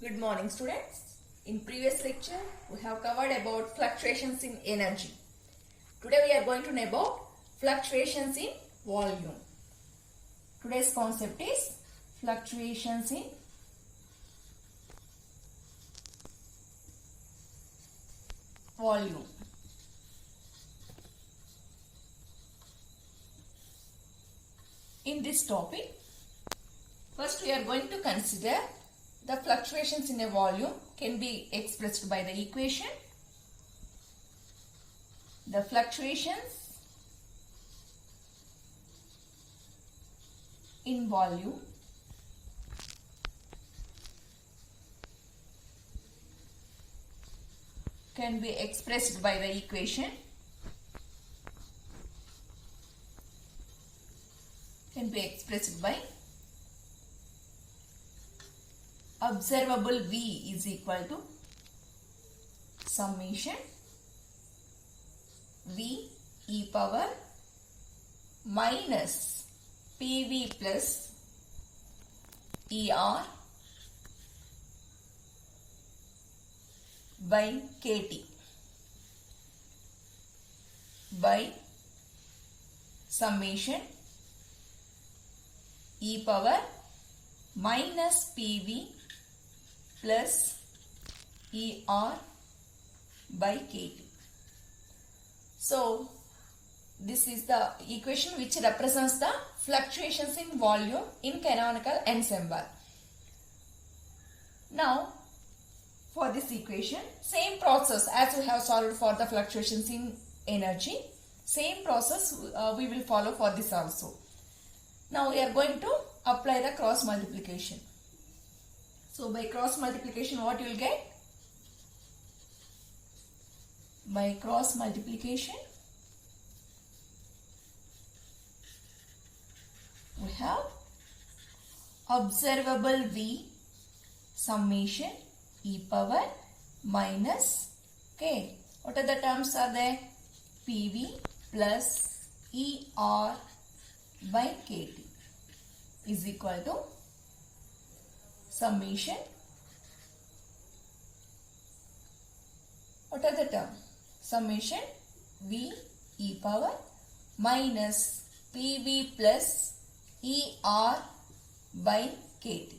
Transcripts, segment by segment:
Good morning, students. In previous lecture, we have covered about fluctuations in energy. Today we are going to know about fluctuations in volume. Today's concept is fluctuations in volume. In this topic, first we are going to consider the fluctuations in a volume can be expressed by the equation. The fluctuations in volume can be expressed by the equation by observable V is equal to summation V e power minus PV plus ER by KT by summation e power minus PV plus ER by KT. So, this is the equation which represents the fluctuations in volume in canonical ensemble. Now, for this equation, same process as we have solved for the fluctuations in energy, same process we will follow for this also. Now, we are going to apply the cross multiplication. So, by cross multiplication, what you will get? By cross multiplication, we have observable V summation e power minus K. What are the terms are there? PV plus ER by KT is equal to summation. What are the terms? Summation V e power minus PV plus ER by KT.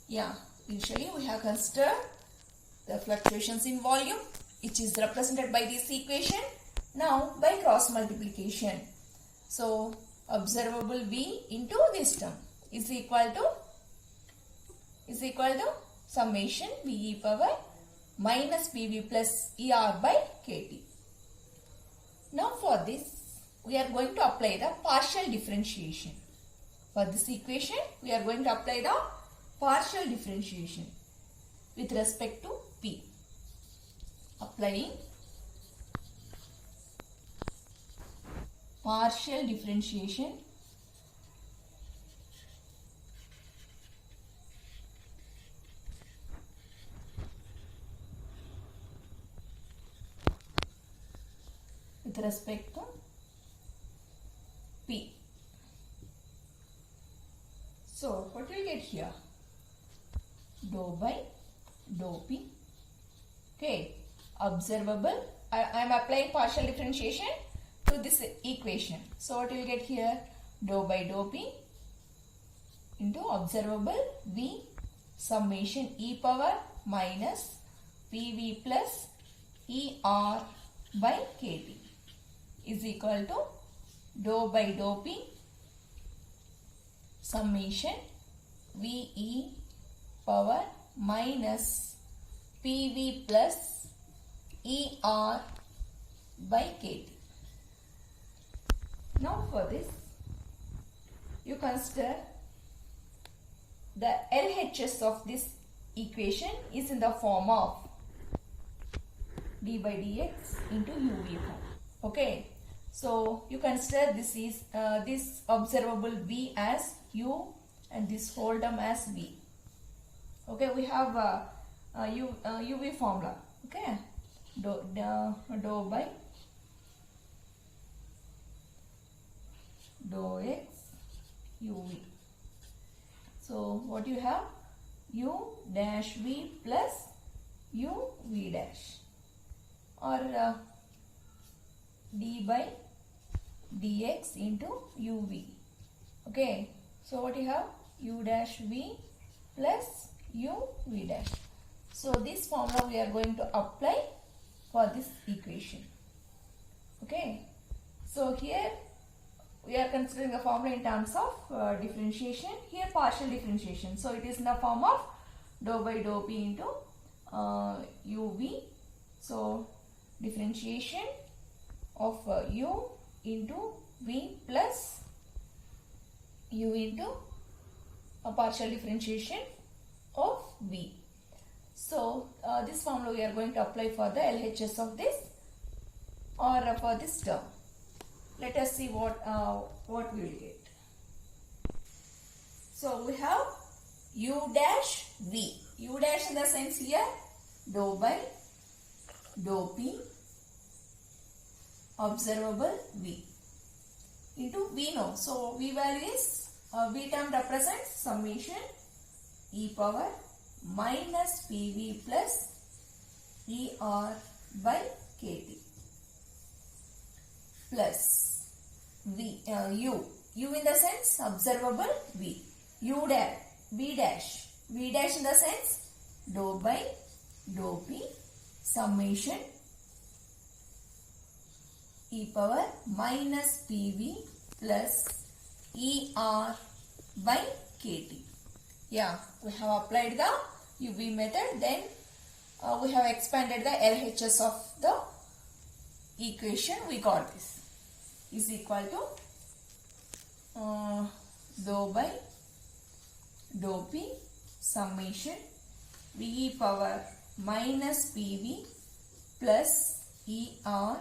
Yeah, initially we have considered the fluctuations in volume which is represented by this equation. Now by cross multiplication. So observable V into this term is equal to summation V e power minus PV plus ER by KT. Now for this, we are going to apply the partial differentiation. For this equation, we are going to apply the partial differentiation with respect to P. Applying partial differentiation with respect to P. So, what will get here? Dou by dou P. Okay. Observable. I am applying partial differentiation to this equation. So, what will get here? Dou by dou P into observable V summation e power minus PV plus ER by KT is equal to dou by dou P summation VE power minus PV plus ER by KT. Now for this, you consider the LHS of this equation is in the form of d by dx into uv form. Okay. So, you consider this is this observable V as U and this whole term as V. Okay, we have UV formula. Okay, dou by dou x uv. So what you have? u dash v plus u v dash, or d by dx into uv. Okay, so what you have? U dash v plus u v dash. So this formula we are going to apply for this equation. Okay, so here we are considering the formula in terms of differentiation, here partial differentiation. So it is in the form of dou by dou p into uv. So differentiation of u into v plus u into a partial differentiation of v. So this formula we are going to apply for the LHS of this, or for this term. Let us see what we will get. So we have u dash v. U dash in the sense here dou by dou p observable v into v no. So v value is v term represents summation e power minus pv plus er by kt plus v u in the sense observable v, u dash v dash in the sense dou by dou p summation e power minus pv plus er by kt. Yeah, we have applied the UV method, then we have expanded the LHS of the equation. We got this is equal to dou by dou p summation v power minus pv plus er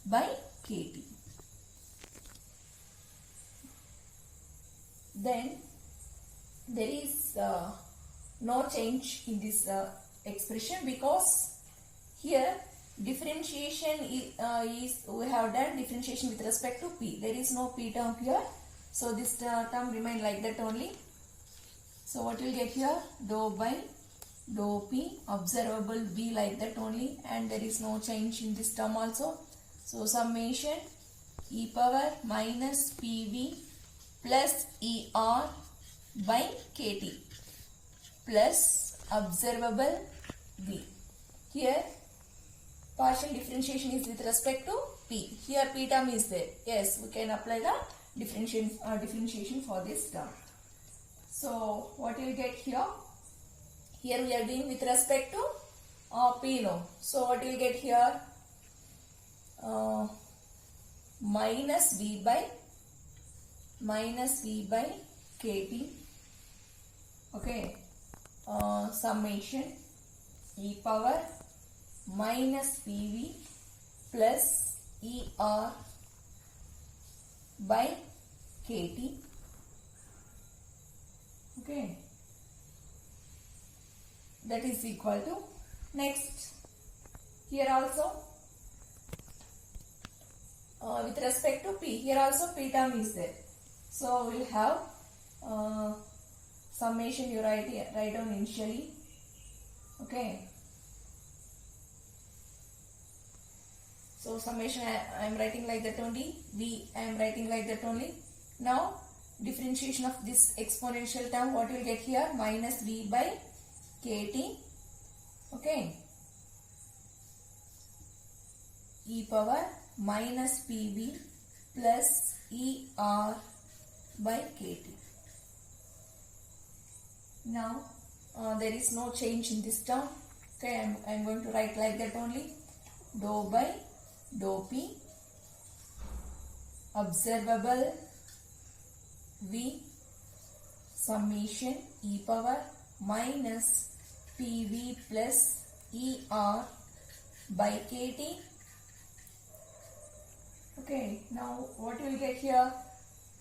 by kt. Then there is no change in this expression, because here differentiation is we have done differentiation with respect to p. There is no p term here, so this term remain like that only. So what you will get here? Dou by dou p observable v like that only, and there is no change in this term also. So summation e power minus pv plus er by kt plus observable v. Here partial differentiation is with respect to p. Here p term is there. Yes, we can apply the differentiation for this term. So what you will get here? Here we are doing with respect to p no. So what you will get here? Minus v by kt. Okay, summation e power minus pv plus er by kt. Okay, that is equal to, next here also with respect to p, here also p term is there. So we will have summation you write down initially. Okay, so summation I am writing like that only, v I am writing like that only. Now differentiation of this exponential term, what you will get here? Minus v by kt. Okay, e power minus pv plus er by kt. Now there is no change in this term. Okay, I am going to write like that only. Dou by dou p observable v summation e power minus pv plus er by kt. Okay, now what you will get here?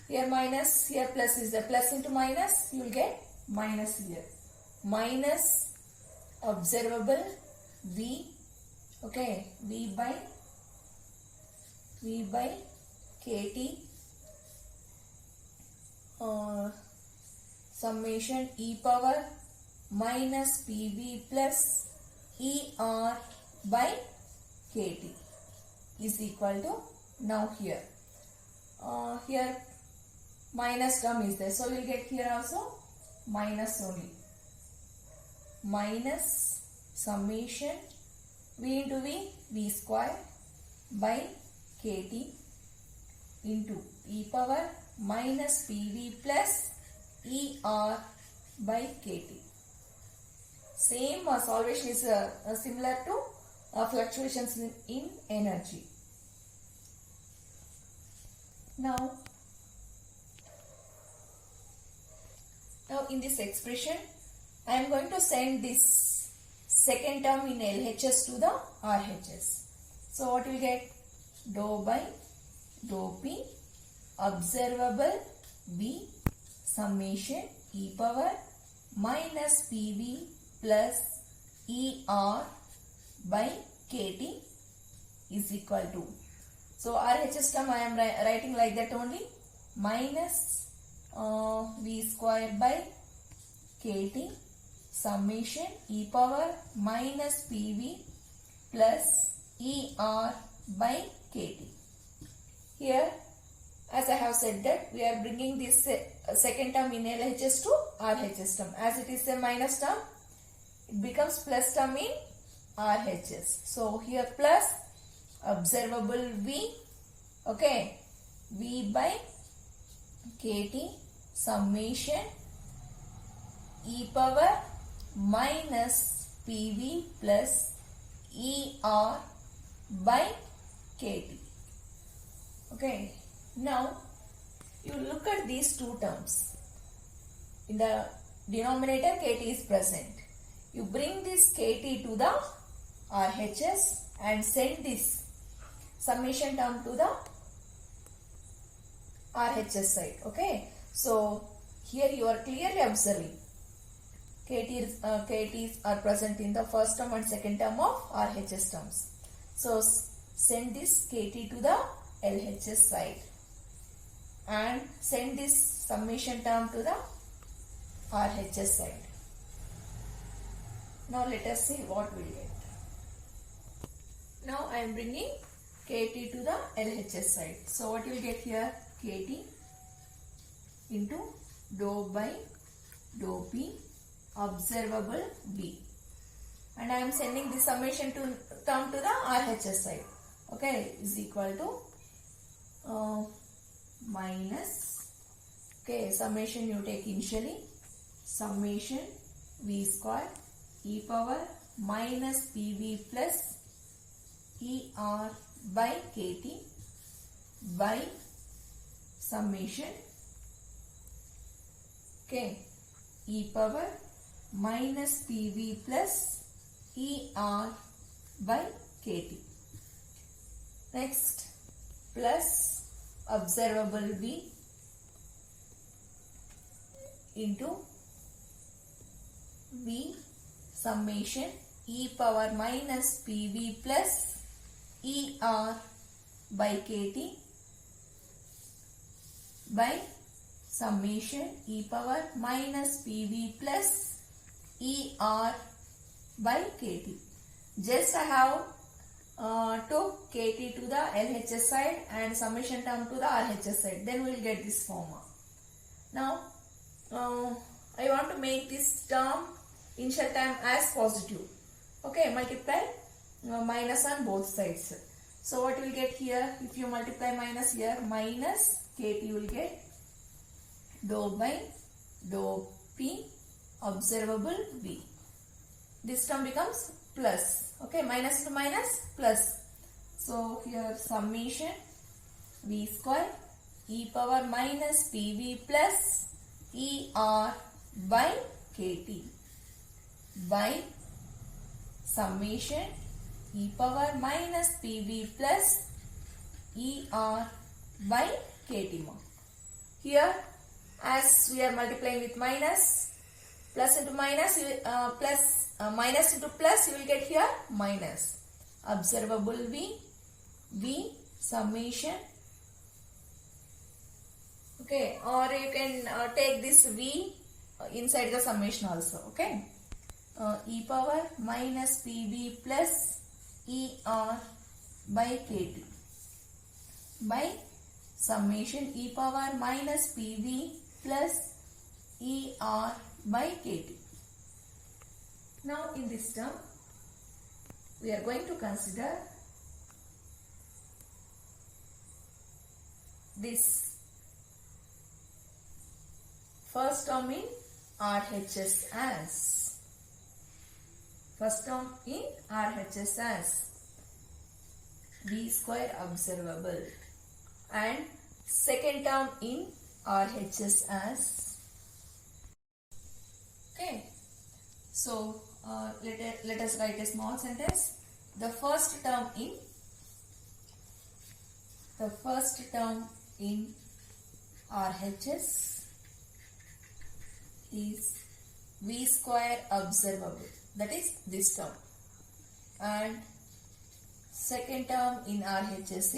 Here minus, here plus is there. Plus into minus, you will get minus here. Minus observable v. Okay, v by kt summation e power minus PV plus ER by KT is equal to, now here minus term is there, so we will get here also minus only, minus summation V into V square by KT into e power minus PV plus ER by KT. Same solvation is similar to fluctuations in energy. Now in this expression, I am going to send this second term in LHS to the RHS. So what we will get? Dou by dou P observable V summation e power minus PV plus ER by KT is equal to, so RHS term I am writing like that only, minus V square by KT summation e power minus PV plus ER by KT. Here, as I have said that we are bringing this second term in LHS to RHS term. As it is a minus term, it becomes plus term in RHS. So here plus observable V, okay, V by KT summation e power minus PV plus ER by KT. Okay, now you look at these two terms. In the denominator KT is present. You bring this KT to the RHS and send this summation term to the RHS side. Okay, so here you are clearly observing KTs are present in the first term and second term of RHS terms. So send this KT to the LHS side and send this summation term to the RHS side. Now let us see what we get. Now I am bringing KT to the LHS side. So what you will get here? KT into dou by dou P observable V, and I am sending this summation term to the RHS side. Okay, is equal to minus, okay, summation you take initially, summation V square e power minus PV plus ER by KT by summation, okay, e power minus PV plus ER by KT. Next, plus observable V into V summation e power minus PV plus ER by KT by summation e power minus PV plus ER by KT. Just I have took KT to the LHS side and summation term to the RHS side. Then we will get this formula. Now I want to make this term initial term as positive. Okay, multiply minus on both sides. So what you will get here? If you multiply minus here, minus KT will get dou by dou P observable V. This term becomes plus. Okay, minus to minus plus. So here summation V square e power minus PV plus ER by KT by summation e power minus PV plus ER by KT more. Here, as we are multiplying with minus, plus into minus, minus into plus, you will get here minus. Observable V summation. Okay, or you can take this V inside the summation also. Okay, e power minus pv plus er by kt by summation e power minus pv plus er by kt. Now in this term we are going to consider this first term in RHS as V square observable and second term in RHS as okay. So let us write a small sentence. The first term in RHS is V square observable, that is this term, and second term in RHS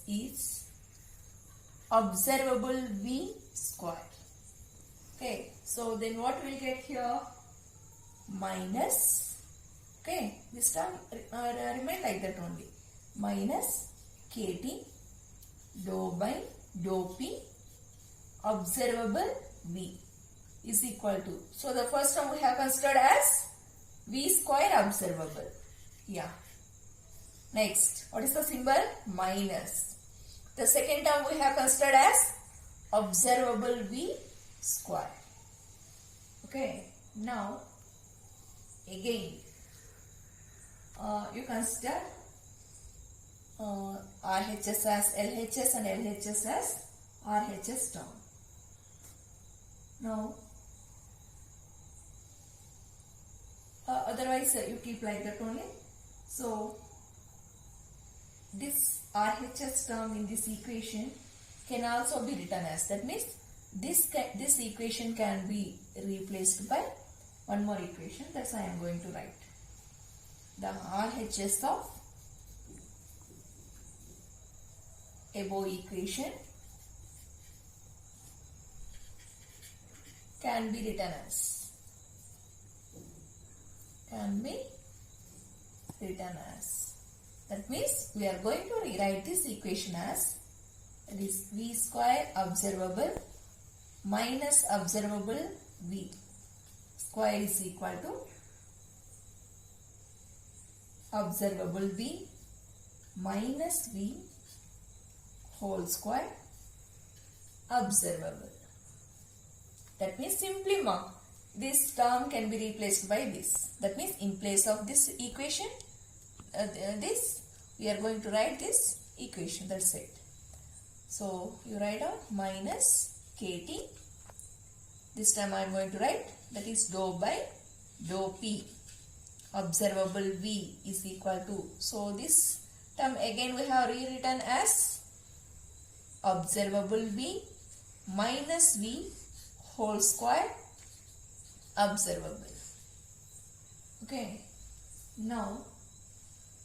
is observable V square. Okay, so then what we'll get here? Minus, okay, this term remain like that only, minus kt dou by dou p observable V is equal to, so the first term we have considered as V square observable. Yeah. Next, what is the symbol? Minus. The second term we have considered as observable V square. Okay. Now, again, you consider RHS as LHS and LHS as RHS term. Now, otherwise you keep like that only. So, this RHS term in this equation can also be written as, that means this equation can be replaced by one more equation. That's why I am going to write. The RHS of above equation can be written as, that means we are going to rewrite this equation as, that is V square observable minus observable V square is equal to observable V minus V whole square observable. That means simply mark, this term can be replaced by this. That means in place of this equation, we are going to write this equation, that's it. So you write out minus kt, this time I am going to write, that is dou by dou p observable V is equal to, so this term again we have rewritten as observable V minus V whole square observable. Okay, now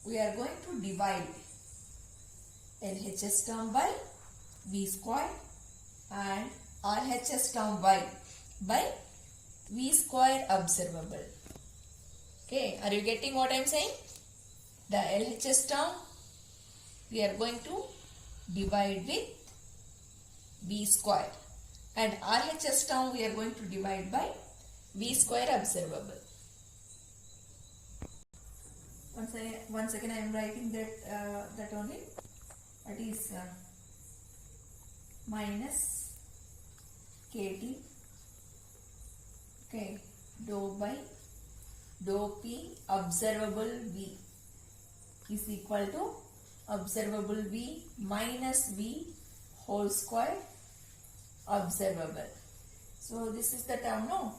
we are going to divide LHS term by V square and RHS term by V square observable. Okay, are you getting what I am saying? The LHS term we are going to divide with V square and RHS term we are going to divide by V square observable. Once again I am writing that only, that is minus kt, okay, dou by dou p observable V is equal to observable V minus V whole square observable. So this is the term, no?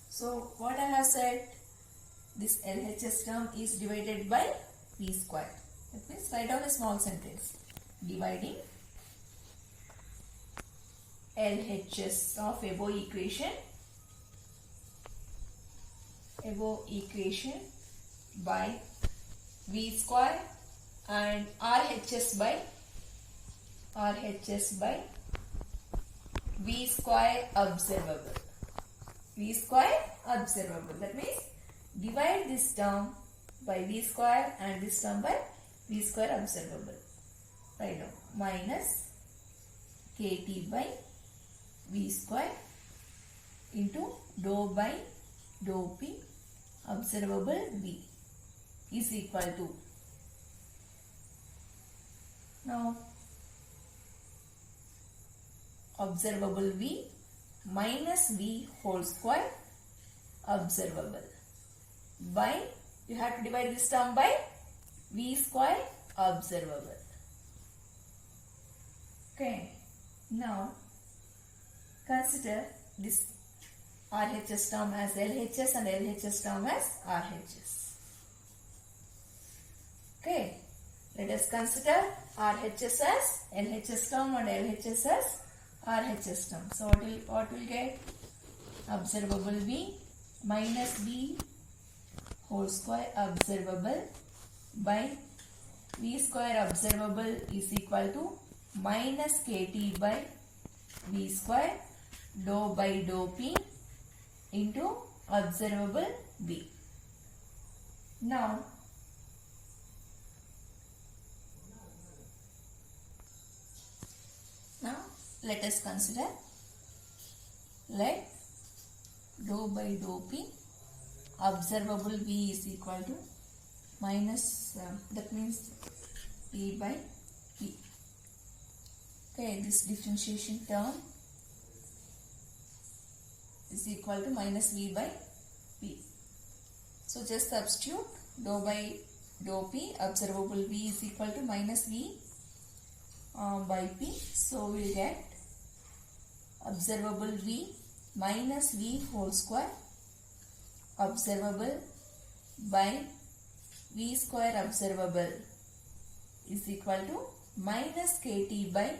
So what I have said, this LHS term is divided by V square. That means write down a small sentence, dividing LHS of above equation by V square and RHS by V square observable. V square observable. That means divide this term by V square and this term by V square observable. Right now minus KT by V square into dou by dou P observable V is equal to, now observable V minus V whole square observable by, you have to divide this term by V square observable. Okay, now consider this RHS term as LHS and LHS term as RHS. Okay, let us consider RHS as LHS term and LHS as RHS term. So what will get? Observable V minus V whole square observable by V square observable is equal to minus KT by V square dou by dou P into observable V. Now let us consider, let dou by dou P observable V is equal to minus, that means P by P. Okay, this differentiation term is equal to minus V by P. So just substitute dou by dou P observable V is equal to minus V by P. So we will get observable V minus V whole square observable by V square observable is equal to minus KT by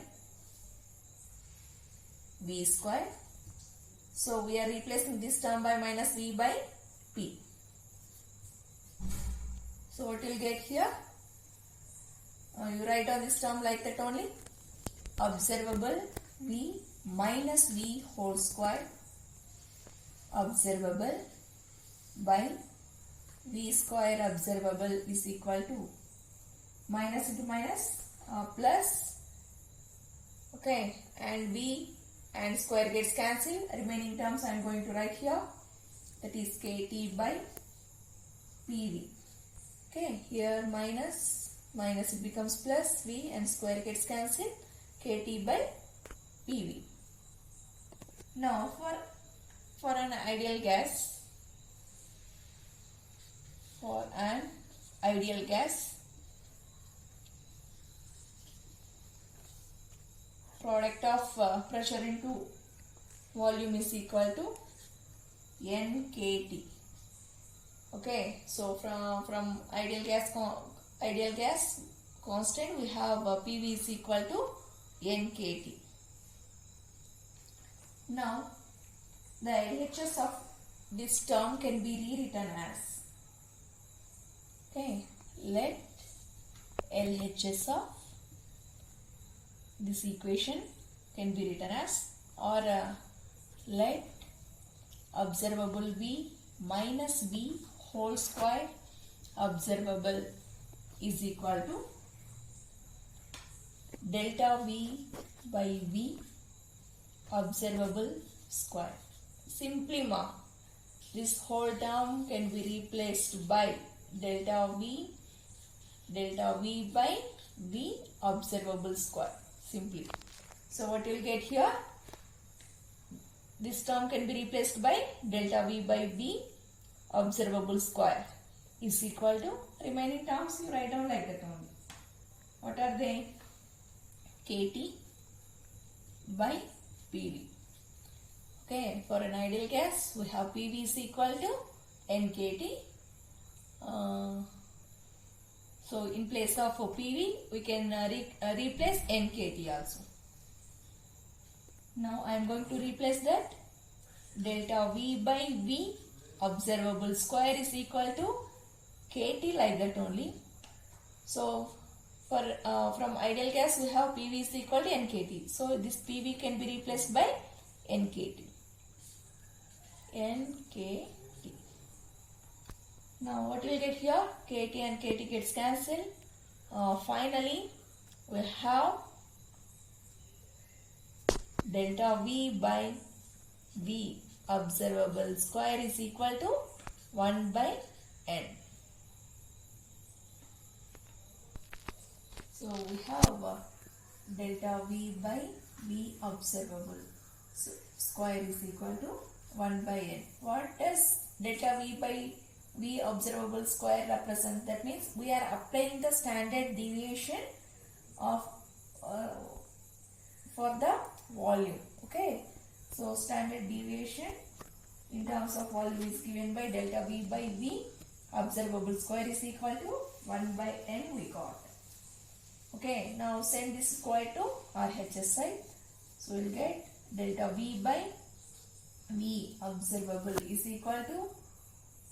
V square. So we are replacing this term by minus V by P. So what will get here? You write on this term like that only. Observable V minus V whole square observable by V square observable is equal to minus into minus plus. Okay, and V and square gets cancelled. Remaining terms I am going to write here. That is KT by PV. Okay, here minus it becomes plus V and square gets cancelled. KT by PV. Now for an ideal gas, product of pressure into volume is equal to NKT. Okay, so from ideal gas constant we have PV is equal to NKT. Now the LHS of this term can be rewritten as, okay, let LHS of this equation can be written as, or let observable V minus V whole square observable is equal to delta V by V observable square. Simply mark, this whole term can be replaced by delta V by V observable square. Simply. So what you will get here? This term can be replaced by delta V by V observable square is equal to, remaining terms you write down like that only. What are they? KT by PV. Okay, for an ideal gas we have PV is equal to NKT. So in place of PV we can replace NKT also. Now I am going to replace that. Delta V by V observable square is equal to KT, like that only. So from ideal gas we have PV is equal to NKT. So this PV can be replaced by NKT. NKT. Now what will get here? KT and KT gets cancelled. Finally, we have delta V by V observable square is equal to 1 by N. So we have delta V by V observable square is equal to 1 by N. What does delta V by V observable square represent? That means we are applying the standard deviation of for the volume. Okay. So standard deviation in terms of volume is given by delta V by V observable square is equal to 1 by N we got. Okay. Now send this square to RHS side. So we will get delta V by V observable is equal to,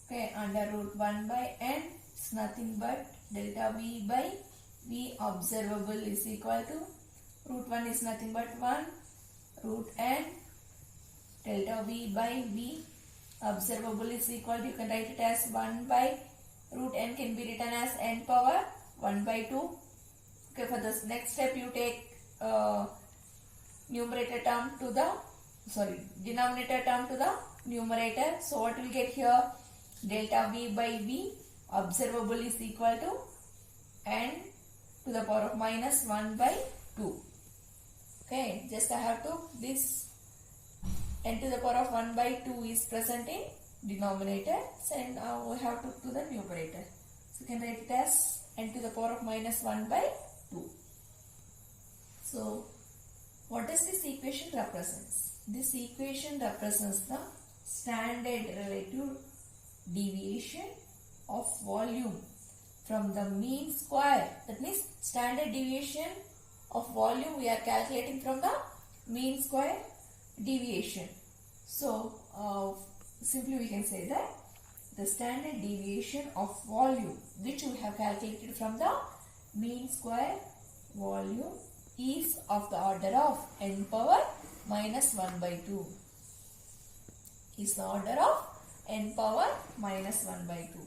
okay, under root 1 by N is nothing but delta V by V observable is equal to root 1 is nothing but 1 root N. Delta V by V observable is equal to, you can write it as 1 by root N can be written as N power 1 by 2. Okay, for this next step you take denominator term to the numerator. So what will get here? Delta V by V observable is equal to N to the power of minus 1 by 2. Okay, just I have to, this N to the power of 1 by 2 is present in denominator. So now we have to the numerator. So you can write it as N to the power of minus 1 by 2. So what does this equation represents? This equation represents the standard relative deviation of volume from the mean square. That means standard deviation of volume we are calculating from the mean square deviation. So simply we can say that the standard deviation of volume which we have calculated from the mean square volume is of the order of N power minus 1 by 2. Is the order of N power minus 1 by 2.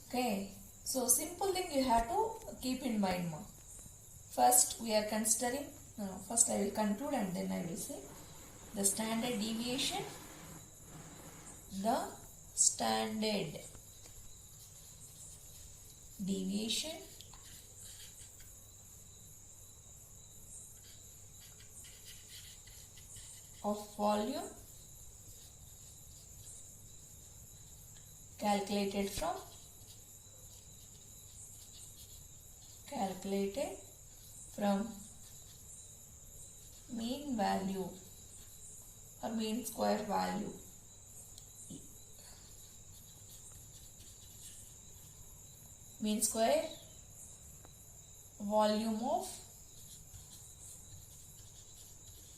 Okay. So simple thing you have to keep in mind. First we are considering, first I will conclude and then I will say the standard deviation. The standard deviation of volume calculated from mean value or mean square value. Mean square volume of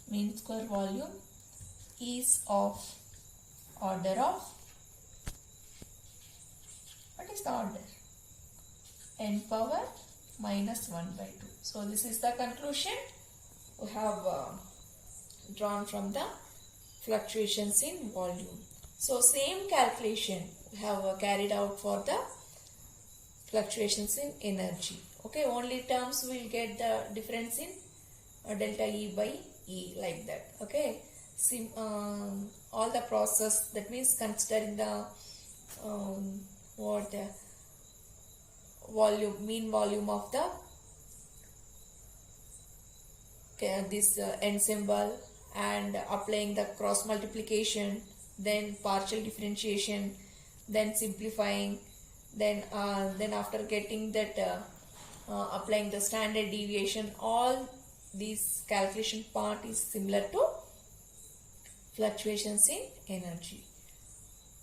mean square volume is of order of, what is the order? N power minus 1 by 2. So this is the conclusion we have drawn from the fluctuations in volume. So same calculation we have carried out for the fluctuations in energy. Okay, only terms will get the difference in delta E by E like that. Okay, all the process, that means considering the mean volume of the this N symbol and applying the cross multiplication, then partial differentiation, then simplifying, then after getting that applying the standard deviation, all this calculation part is similar to fluctuations in energy.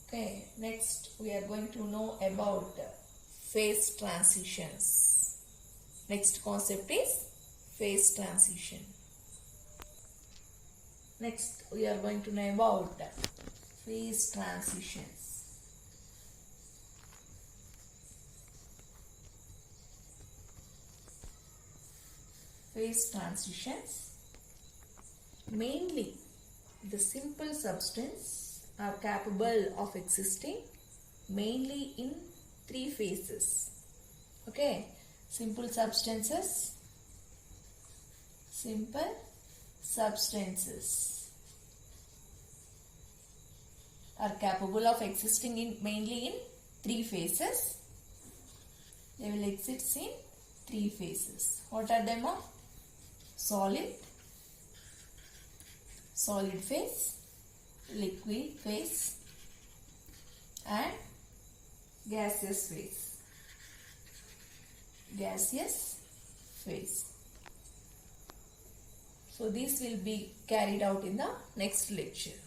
Okay, next we are going to know about phase transitions. Next concept is phase transition. Next we are going to know about phase transitions. Phase transitions mainly The simple substance are capable of existing mainly in three phases. Okay, simple substances are capable of existing mainly in three phases. They will exist in three phases. What are them? Solid phase, liquid phase, and gaseous phase. So these will be carried out in the next lecture.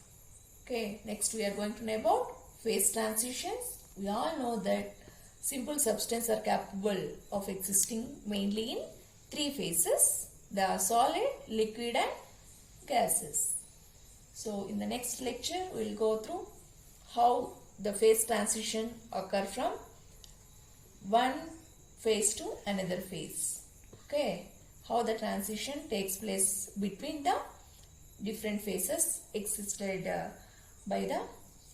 Okay, next we are going to know about phase transitions. We all know that simple substances are capable of existing mainly in three phases. They are solid, liquid, and gases. So in the next lecture we will go through how the phase transition occur from one phase to another phase. Okay, how the transition takes place between the different phases existed by the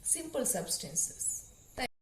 simple substances.